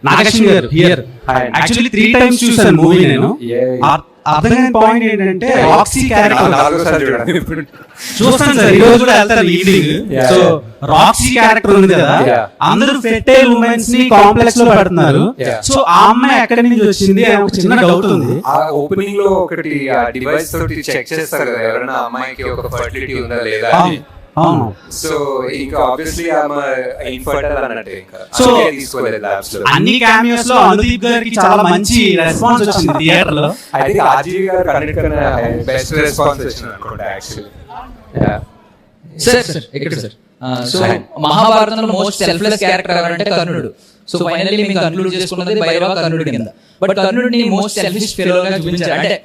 నాగలక్ష్మి గారు here. Actually 3 times చూసాను movie నేను. అర్థం కాని పాయింట్ ఏంటంటే రాక్సీ క్యారెక్టర్ చూస్తాను సార్, ఈ రోజు కూడా వెళ్తాను ఈవినింగ్. సో రాక్సీ క్యారెక్టర్ ఉంది కదా, అందరూ ఫెర్టైల్ ఉమెన్స్ ని కాంప్లెక్స్ లో పెడుతున్నారు. సో ఆ అమ్మాయి ఎక్కడి నుంచి వచ్చింది అని ఒక చిన్న డౌట్ ఉంది. ఆ ఓపెనింగ్ లో ఒకటి డివైస్ తోటి చెక్ చేస్తారు కదా ఎవరైనా అమ్మాయికి ఒక ఫర్టిలిటీ ఉందా లేదా. సో ఇంకా ఆబ్వియస్లీ ఆమె ఇన్ఫర్టైల్ అన్నట్టు. ఇంకా సో తీసుకోలేదు ల్యాబ్స్ లో. అన్ని క్యామియోస్ లో అనుదీప్ గారికి చాలా మంచి రెస్పాన్స్ వచ్చింది థియేటర్ లో. ఐ థింక్ ఆర్జీవి గారు అన్నిటికన్నా బెస్ట్ రెస్పాన్స్ వచ్చింది అనుకుంటా యాక్చువల్లీ. సార్ ఇక్కడ సార్, సో మహాభారతంలో మోస్ట్ సెల్ఫ్లెస్ క్యారెక్టర్ ఎవరంటే కర్ణుడు. సో ఫైనల్లీ మీకు కర్ణుడు చేసుకున్నది భైరవ కర్ణుడి కింద. బట్ కర్ణుడిని మోస్ట్ సెల్ఫిష్ ఫెలోగా చూపించారు. అంటే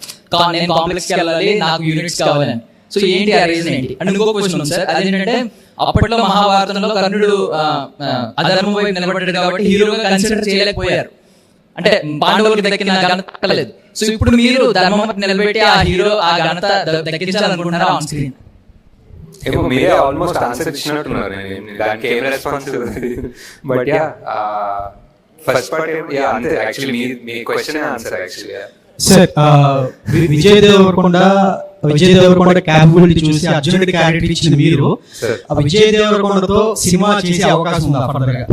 నేను కాంప్లెక్స్ కి వెళ్ళాలి, నాకు యూనిట్స్ కావాలని. సో ఏంటి ఆ రీజన్ ఏంటి? అండ్ ఇంకో క్వశ్చన్ ఉంది సార్, అదేంటంటే అప్పట్లో మహాభారతంలో కర్ణుడు అధర్మం వైపు నిలబడ్డాడు కాబట్టి హీరోగా కన్సిడర్ చేయలేకపోయారు. అంటే పాండవులకు దక్కిన ఘనత లేదు. సో ఇప్పుడు మీరు ధర్మం నిలబెట్టి ఆ హీరో ఆ ఘనత దక్కించాలనుకుంటున్నారా ఆన్ స్క్రీన్? ఏమో మీరే ఆల్మోస్ట్ ఆన్సర్ ఇచ్చినట్టున్నారు, దానికి ఏం response. But ya first part అంతే యాక్చువల్లీ మీ question answer actually. Sir Vijay Devarakonda capability చూసి అర్జునుడి క్యారెక్టర్ ఇచ్చిన మీరు విజయ్ దేవరకొండతో సినిమా చేసే అవకాశం ఉందా ఫర్దర్ గా?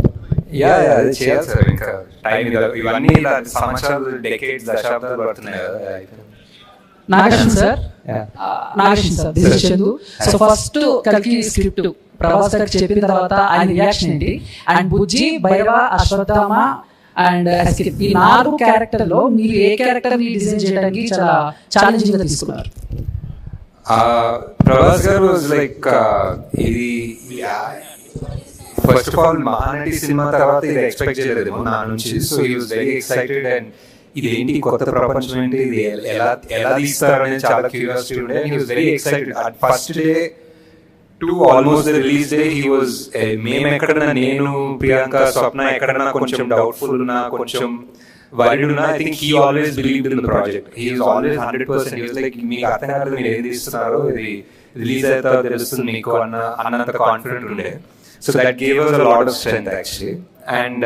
అది చేయాలి సార్. ఇంకా టైం ఇవన్నీ సంవత్సరాలు డెకేడ్స్ దశాబ్దాలు పడుతున్నాయి కదా. Nageshwar sir, this is Chandu. So first కల్కి స్క్రిప్ట్ ప్రభాస్ గారు చెప్పిన తర్వాత ఆయన రియాక్షన్ ఏంటి? And Bujji, Bhairava, Ashwatthama and escape, ఈ 4 క్యారెక్టర్ లో మీరు ఏ క్యారెక్టర్ ని డిజైన్ చేయడానికి చాలా ఛాలెంజింగ్ గా తీసుకున్నారు? ప్రభాస్ గారు లైక్ ఇది first of all Mahanati cinema తర్వాత ఇది ఎక్స్పెక్ట్ చేయలేదు నా నుంచి. So he was very excited. And ఇది ఏంటి కొత్త ప్రపంచం ఏంటి, ఇది ఎలా తీస్తారు అనేది చాలా క్యూరియాసిటీ ఉండే. He was very excited. At first day to almost the release day he was, మేము ఎక్కడన్నా, నేను, ప్రియాంక, స్వప్న ఎక్కడన్నా కొంచెం డౌట్ఫుల్ ఉన్నా, కొంచెం వరీడ్ ఉన్నా, I think he always believed in the project. He is always 100%. He was like మీకు అర్థం కాదు మీరు ఏం తీస్తున్నారో, ఇది రిలీజ్ అవుతా తెలుస్తుంది మీకు అన్నంత కాన్ఫిడెంట్ ఉండే. So that gave us a lot of strength actually. And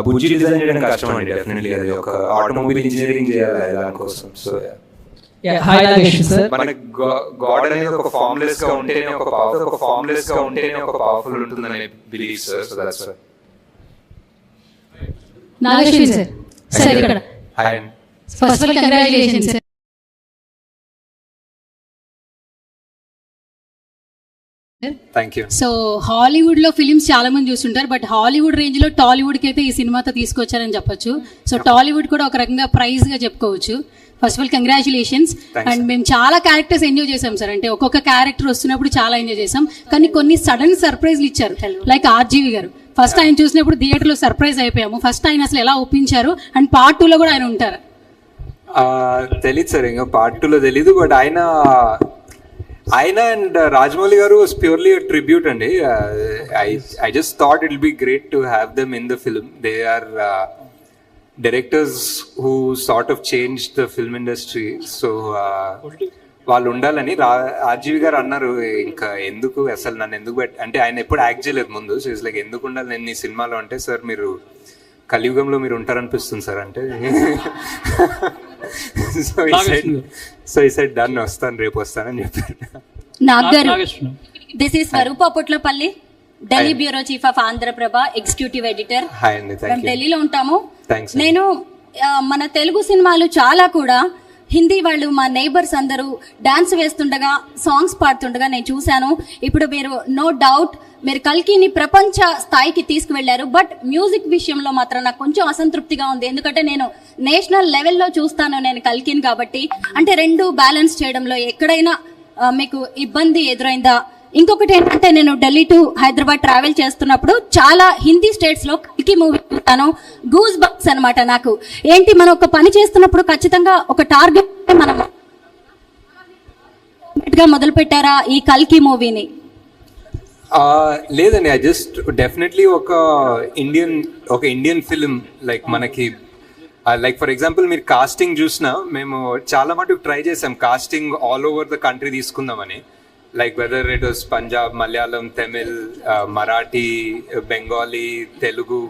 Bujji design చేయడం కష్టం అండి డెఫినెట్లీ. అది ఒక ఆటోమొబైల్ ఇంజనీరింగ్ చేయాలి దానికోసం. సో మనకి గాడ్ అనేది ఒక ఫార్మ్లెస్ గా ఉంటేనే ఒక పవర్ఫుల్ ఉంటుందని believe sir. So that's why. నాగేశ్వరి సార్, సార్ ఇక్కడ hi, first of all congratulations sir. Thank you. So Hollywood లో ఫిలిమ్స్ చాలా మంది చూస్తుంటారు, బట్ హాలీవుడ్ రేంజ్ లో టాలీవుడ్ కి అయితే ఈ సినిమాతో తీసుకొచ్చారని చెప్పొచ్చు. సో టాలీవుడ్ కూడా ఒక రకంగా ప్రైజ్ గా చెప్పుకోవచ్చు. First of all congratulations. And మేము చాలా క్యారెక్టర్స్ ఎంజాయ్ చేసాం సార్. అంటే ఒక్కొక్క క్యారెక్టర్ వస్తున్నప్పుడు చాలా ఎంజాయ్ చేసాం, కానీ కొన్ని సడన్ సర్ప్రైజ్లు ఇచ్చారు. లైక్ ఆర్జీవి గారు ఫస్ట్ ఆయన చూసినప్పుడు థియేటర్ లో సర్ప్రైజ్ అయిపోయాము. ఫస్ట్ ఆయన అసలు ఎలా ఒప్పించారు, అండ్ పార్ట్ 2 లో కూడా ఆయన ఉంటారు? తెలీదు సార్, ఇంకా పార్ట్ 2 లో తెలీదు. బట్ ఆయన అండ్ రాజమౌళి గారు వాస్ ప్యూర్లీ a tribute అండి. I just thought it will be great to have them in the film. They are directors who sort of changed the film industry. So వాళ్ళు ఉండాలని RGV గారు అన్నారు. ఇంకా ఎందుకు అసలు నన్ను ఎందుకు అంటే ఆయన ఎప్పుడు యాక్ట్ చేయలేదు ముందు. సో ఇట్స్ లైక్ ఎందుకు ఉండాలి నేను ఈ సినిమాలో అంటే, సార్ మీరు కలియుగంలో మీరు ఉంటారనిపిస్తుంది సార్ అంటే. సో ఈ సైడ్ డన్, వస్తాను రేపు వస్తానని చెప్పారు. నాగారు, this is Swaroopa Potlapalli, Delhi bureau chief of Andhra Prabha, executive editor. మేము ఢిల్లీలో ఉంటాము. నేను మన తెలుగు సినిమాలు చాలా కూడా హిందీ వాళ్ళు మా నైబర్స్ అందరూ డాన్స్ వేస్తుండగా, సాంగ్స్ పాడుతుండగా నేను చూశాను. ఇప్పుడు మీరు నో డౌట్ మీరు కల్కిని ప్రపంచ స్థాయికి తీసుకువెళ్లారు. బట్ మ్యూజిక్ విషయంలో మాత్రం నాకు కొంచెం అసంతృప్తిగా ఉంది. ఎందుకంటే నేను నేషనల్ లెవెల్లో చూస్తాను నేను కల్కిని కాబట్టి. అంటే 2 బ్యాలెన్స్ చేయడంలో ఎక్కడైనా మీకు ఇబ్బంది ఎదురైందా? ఇంకొకటి ఏంటంటే నేను ఢిల్లీ టు హైదరాబాద్ ట్రావెల్ చేస్తున్నప్పుడు చాలా హిందీ స్టేట్స్ లో కల్కి మూవీ చూస్తాను. గూస్ బంప్స్ అనమాట నాకు. ఏంటి, మనం ఒక పని చేస్తున్నప్పుడు ఖచ్చితంగా ఒక టార్గెట్ మనం మొదలు పెట్టారా ఈ కల్కి మూవీని? లేదండి, ఐ జస్ట్ డెఫినెట్లీ ఒక ఇండియన్ ఫిలిం లైక్ మనకి లైక్ ఫర్ ఎగ్జాంపుల్ మీరు కాస్టింగ్ చూసినా మేము చాలా మటుకు ట్రై చేసాం casting all over the country తీసుకుందామని. like whether it was Punjab, Malayalam, Tamil, Marathi, Bengali, Telugu,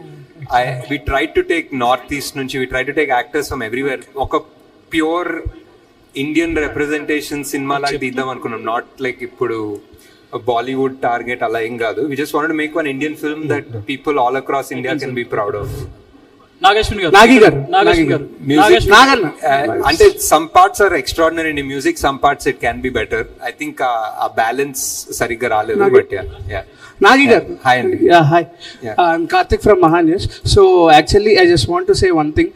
we tried to take northeast nunchi, we tried to take actors from everywhere. Oka pure Indian representation cinema like తీద్దాం అనుకున్నాం, not like ఇప్పుడు Bollywood target అలా ఏం కాదు. We just wanted to make one Indian film that people all across India can be proud of. Nageswari గారు అంటే some parts are extraordinary in music, some parts it can be better. I think a balance సరిగ్గా రాలేదు, but yeah. Nagi gar. Hi Andy. Yeah, hi. I'm Karthik from Mahanesh. So actually I just want to say one thing.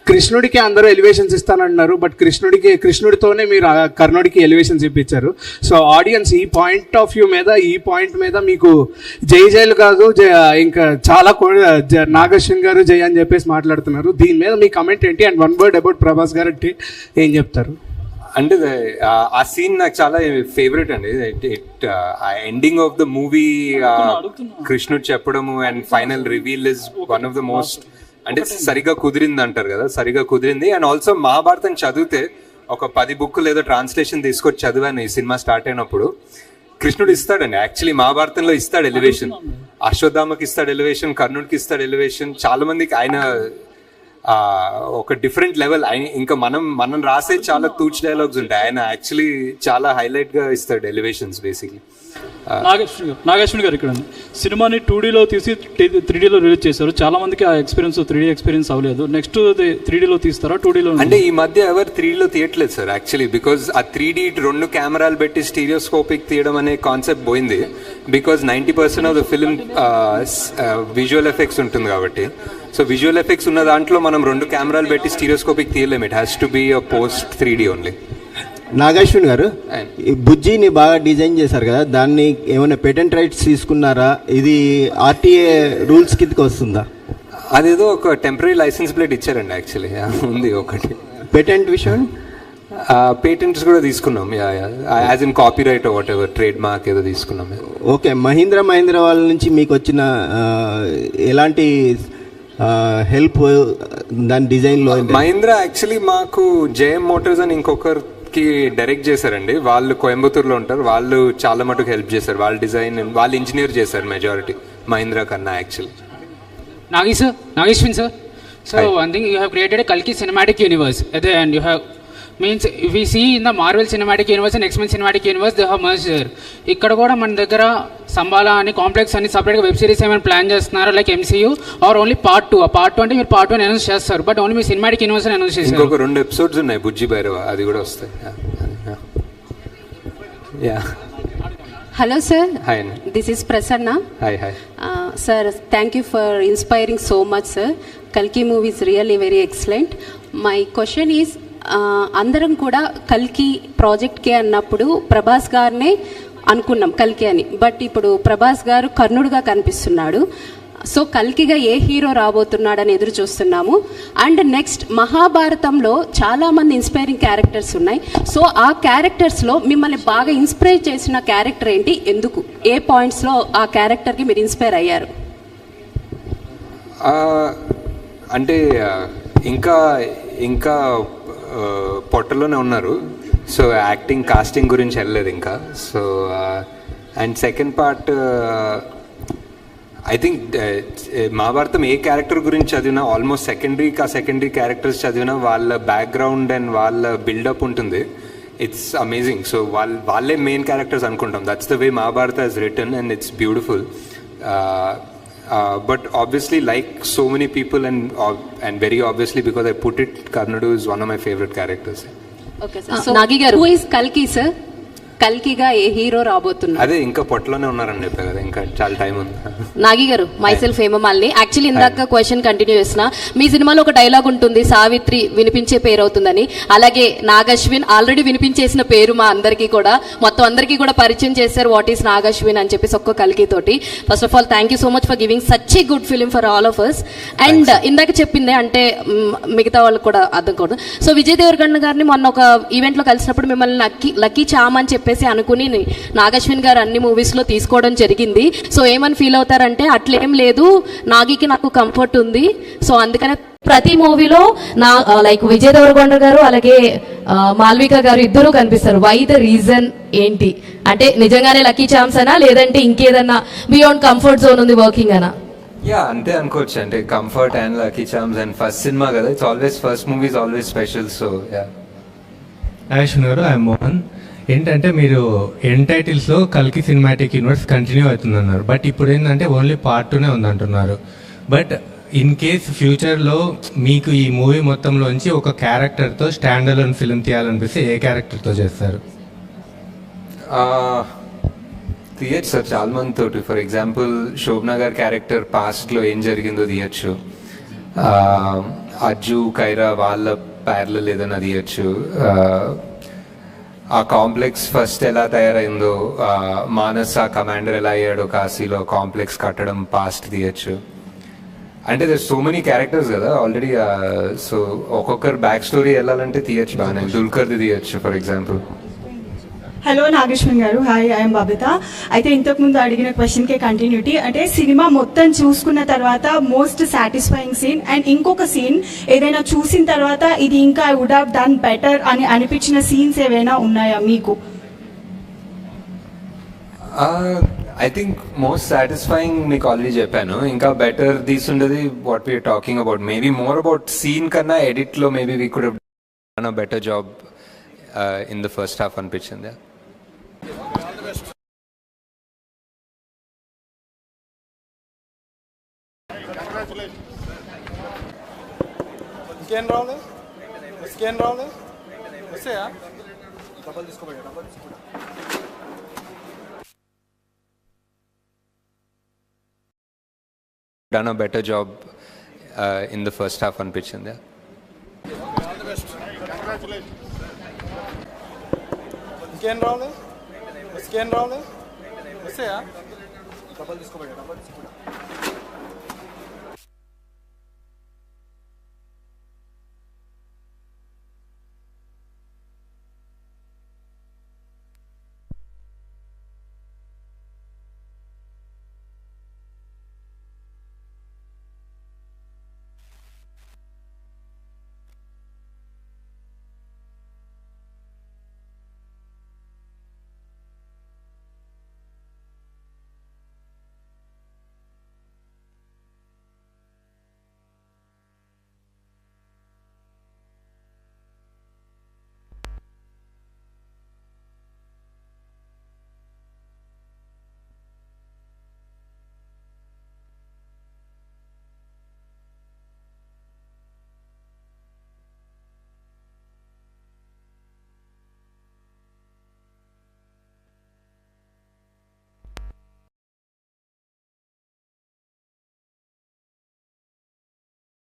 కృష్ణుడికి అందరూ elevations ఇస్తానంటున్నారు, but కృష్ణుడితోనే మీరు కర్ణుడికి elevations ఇప్పించారు. So audience ఈ point మీద మీకు జైలు కాదు, ఇంకా చాలా నాగేశ్వన్ గారు జై అని చెప్పేసి మాట్లాడుతున్నారు. దీని మీద మీ కమెంట్ ఏంటి? And one word about Prabhas గారు అంటే ఏం చెప్తారు? అంటే ఆ సీన్ నాకు చాలా ఫేవరెట్ అండి. ఎండింగ్ ఆఫ్ ద మూవీ కృష్ణుడు చెప్పడము and final reveal is one of the most, అంటే సరిగా కుదిరింది అంటారు కదా, సరిగా కుదిరింది. అండ్ ఆల్సో మహాభారతం చదివితే ఒక 10 బుక్కులు ఏదో ట్రాన్స్లేషన్ తీసుకొచ్చి చదివాను ఈ సినిమా స్టార్ట్ అయినప్పుడు. కృష్ణుడు ఇస్తాడండి యాక్చువల్లీ మహాభారతంలో ఇస్తాడు ఎలివేషన్, అశ్వత్థామకి ఇస్తాడు ఎలివేషన్, కర్ణుడికి ఇస్తాడు ఎలివేషన్. చాలా మందికి ఆయన ఒక డిఫరెంట్ లెవెల్. ఇంకా మనం రాసే చాలా తూచ్ డైలాగ్స్ ఉంటాయి, ఆయన యాక్చువల్లీ చాలా హైలైట్ గా ఇస్తాడు ఎలివేషన్స్ బేసిక్లీ. నాగేశ్వరి గారు ఇక్కడ సినిమాని 2Dలో తీసి 3Dలో రిలీజ్ చేశారు. చాలా మందికి ఆ ఎక్స్పీరియన్స్ 3D ఎక్స్పీరియన్స్ అవ్వలేదు. నెక్స్ట్ 3Dలో తీస్తారా 2Dలో? అంటే ఈ మధ్య ఎవరు 3Dలో తీయట్లేదు సార్ యాక్చువల్లీ, బికాజ్ ఆ 3D 2 కెమెరాలు పెట్టి స్టీరియోస్కోపిక్ తీయడం అనే కాన్సెప్ట్ పోయింది. Because 90% of the film visual effects ఉంటుంది కాబట్టి. సో విజువల్ ఎఫెక్ట్స్ ఉన్న దాంట్లో మనం 2 కెమెరాలు పెట్టి స్టీరియోస్కోపిక్ తీయలేము. It has to be a post 3D only. Nag Ashwin గారు, ఈ బుజ్జిని బాగా డిజైన్ చేశారు కదా, దాన్ని ఏమైనా పేటెంట్ రైట్స్ తీసుకున్నారా? ఇది RTA రూల్స్ కిందకి వస్తుందా? అదేదో ఒక టెంపరీ లైసెన్స్ ప్లేట్ ఇచ్చారండి యాక్చువల్లీ, ఉంది ఒకటి. పేటెంట్ విషయం పేటెంట్స్ కూడా తీసుకున్నాం, as in copy right what ever, trade mark ఏదో తీసుకున్నాం. ఓకే, మహీంద్రా వాళ్ళ నుంచి మీకు వచ్చిన ఎలాంటి హెల్ప్ దాని డిజైన్లో? మహీంద్రా యాక్చువల్లీ మాకు జేఎం మోటార్స్ అని ఇంకొకరికి డైరెక్ట్ చేశారండి. వాళ్ళు కోయంబత్తూర్లో ఉంటారు, వాళ్ళు చాలా మటుకు హెల్ప్ చేశారు. వాళ్ళ డిజైన్ వాళ్ళు ఇంజనీర్ చేశారు మెజారిటీ మహీంద్రా కన్నా actually. Nageshwin sir, so one thing, you have created a Kalki cinematic universe, and you have means if we see in the Marvel cinematic universe and X-Men cinematic universe, they have merged there. ఇక్కడ కూడా మన దగ్గర సంబాలా అని complex అని సపరేట్గా web series ఏమైనా plan చేస్తున్నారు like MCU or only part 2? Part 2 అంటే మీరు పార్ట్ 1 అనౌన్స్ చేస్తారు, బట్ ఓన్లీ మీరు సినిమాటిక్ యూనివర్స్ అనౌన్స్ చేస్తారు. ఇంకొక 2 ఎపిసోడ్స్ ఉన్నాయి బుజ్జి భైరవ, అది కూడా వస్తాయి. Hello sir. Hi. This is Prasanna. Hi. Sir, thank you for inspiring so much sir. Kalki movie is really very excellent. My question is, అందరం కూడా కల్కి ప్రాజెక్ట్కే అన్నప్పుడు ప్రభాస్ గారినే అనుకున్నాం కల్కి అని, బట్ ఇప్పుడు ప్రభాస్ గారు కర్ణుడుగా కనిపిస్తున్నాడు. సో కల్కిగా ఏ హీరో రాబోతున్నాడని ఎదురు చూస్తున్నాము. అండ్ నెక్స్ట్ మహాభారతంలో చాలామంది ఇన్స్పైరింగ్ క్యారెక్టర్స్ ఉన్నాయి. సో ఆ క్యారెక్టర్స్లో మిమ్మల్ని బాగా ఇన్స్పైర్ చేసిన క్యారెక్టర్ ఏంటి, ఎందుకు, ఏ పాయింట్స్లో ఆ క్యారెక్టర్కి మీరు ఇన్స్పైర్ అయ్యారు? అంటే ఇంకా పొట్టలోనే ఉన్నారు, సో యాక్టింగ్ కాస్టింగ్ గురించి వెళ్ళలేదు ఇంకా. So and second part I think Mahabharatam A character గురించి చదివినా ఆల్మోస్ట్ సెకండరీ క్యారెక్టర్స్ చదివినా వాళ్ళ బ్యాక్గ్రౌండ్ అండ్ వాళ్ళ బిల్డప్ ఉంటుంది. It's amazing. సో వాళ్ళే మెయిన్ క్యారెక్టర్స్ అనుకుంటాం. That's the way Mahabharata is return and it's beautiful. But obviously, like so many people, and very obviously because I put it, Karnadu is one of my favorite characters. Okay sir. So Nagi garu, who is Kalki sir? కల్కిగా ఏ hero రాబోతున్నారు? అదే ఇంకా పొట్టలోనే ఉన్నారని చెప్పా కదా, ఇంకా చాలా టైం ఉంది. నాగి గారు, మైసెల్ఫ్ హేమమాలిని. యాక్చువల్లీ ఇందాక క్వశ్చన్ కంటిన్యూ చేసిన, మీ సినిమాలో ఒక డైలాగ్ ఉంటుంది, సావిత్రి వినిపించే పేరు అవుతుందని. అలాగే నాగశ్విన్ ఆల్రెడీ వినిపించేసిన పేరు మా అందరికీ కూడా, మొత్తం అందరికీ కూడా పరిచయం చేశారు వాట్ ఈస్ నాగశ్విన్ అని చెప్పేసి ఒక్క కల్కి తోటి. First of all thank you so much for giving such a good film for all of us. And ఇందాక చెప్పింది అంటే మిగతా వాళ్ళకి కూడా అర్థం కూడా. సో విజయ్ దేవరకొండ గారిని మొన్న ఒక ఈవెంట్ లో కలిసినప్పుడు మిమ్మల్ని లక్కీ చామ్ అని చెప్పేసి అనుకుని నాగశ్విన్ గారు అన్ని మూవీస్ లో తీసుకోవడం జరిగింది. సో ఏమని ఫీల్ అవుతారంటే, అట్లేం లేదు, నాగికి నాకు కంఫర్ట్ ఉంది, సో అందుకనే ప్రతి మూవీలో నా లైక్ విజయ్ దేవరకొండ గారు అలాగే మాల్విక గారు ఇద్దరు కనిపిస్తారు. వై ద రీజన్ ఏంటి అంటే, నిజంగానే లక్కీ ఛాన్స్ అనా లేదంటే ఇంకేదన్నా బియాండ్ కంఫర్ట్ జోన్ ఉంది వర్కింగ్ అనా? యా అంతే అనుకోవచ్చు, అంటే comfort and lucky charms and first cinema కదా, it's always first movie is always special. So ya. Nag Ashwin గారు, ఐఎమ్ మోహన్. ఏంటంటే మీరు ఎండ్ టైటిల్స్లో కల్కి సినిమాటిక్ యూనివర్స్ కంటిన్యూ అవుతుందన్నారు, బట్ ఇప్పుడు ఏంటంటే ఓన్లీ పార్ట్ 2నే ఉందంటున్నారు. బట్ ఇన్ కేస్ ఫ్యూచర్లో మీకు ఈ మూవీ మొత్తంలోంచి ఒక క్యారెక్టర్తో స్టాండ్ అలోన్ ఫిల్మ్ తీయాలనిపిస్తే ఏ క్యారెక్టర్తో చేస్తారు? తీయచ్చు సార్ చాలా మంది తోటి. ఫర్ ఎగ్జాంపుల్ శోభనా గారి క్యారెక్టర్ పాస్ట్లో ఏం జరిగిందో తీయచ్చు, అజ్జు కైరా వాళ్ళ ప్యారలల్ ఏదైనా తీయచ్చు, ఆ కాంప్లెక్స్ ఫస్ట్ ఎలా తయారైందో, మానస్ ఆ కమాండర్ ఎలా అయ్యాడో కాశీలో కాంప్లెక్స్ కట్టడం పాస్ట్ తీయచ్చు. అంటే దర్ సో మెనీ క్యారెక్టర్స్ కదా ఆల్రెడీ, సో ఒక్కొక్కరు బ్యాక్ స్టోరీ వెళ్ళాలంటే తీయచ్చు బాగానే. దుల్కర్ది తీయచ్చు ఫర్ ఎగ్జాంపుల్. హలో నాగేశ్వర్ గారు, హాయ్, ఐఎమ్ బబిత. అయితే ఇంతకుముందు అడిగిన క్వశ్చన్కే కంటిన్యూటీ, అంటే సినిమా మొత్తం చూసుకున్న తర్వాత మోస్ట్ సాటిస్ఫైయింగ్ సీన్ అండ్ ఇంకొక సీన్ ఏదైనా చూసిన తర్వాత ఇది ఇంకా I would have done better అని అనిపించిన సీన్స్ ఏవైనా ఉన్నాయా మీకు? ఐ థింక్ మోస్ట్ సాటిస్ఫైయింగ్ మీకు ఆల్రెడీ చెప్పాను. ఇంకా బెటర్ తీసుండేది what we're talking about, maybe more about scene కన్నా ఎడిట్లో maybe we could done a better job in the first half అనిపించింది. ఇంకేం రావాలి, ఇంకేం రావాలి, వస్తాయా? డబ్బులు తీసుకోబోయా, డబ్బులు తీసుకో. Done a better job in the first half అనిపించింది. ఇంకేం రావాలి, ఇంకేం రావాలి, వస్తాయా? డబ్బులు తీసుకోబోయా, డబ్బులు తీసుకో.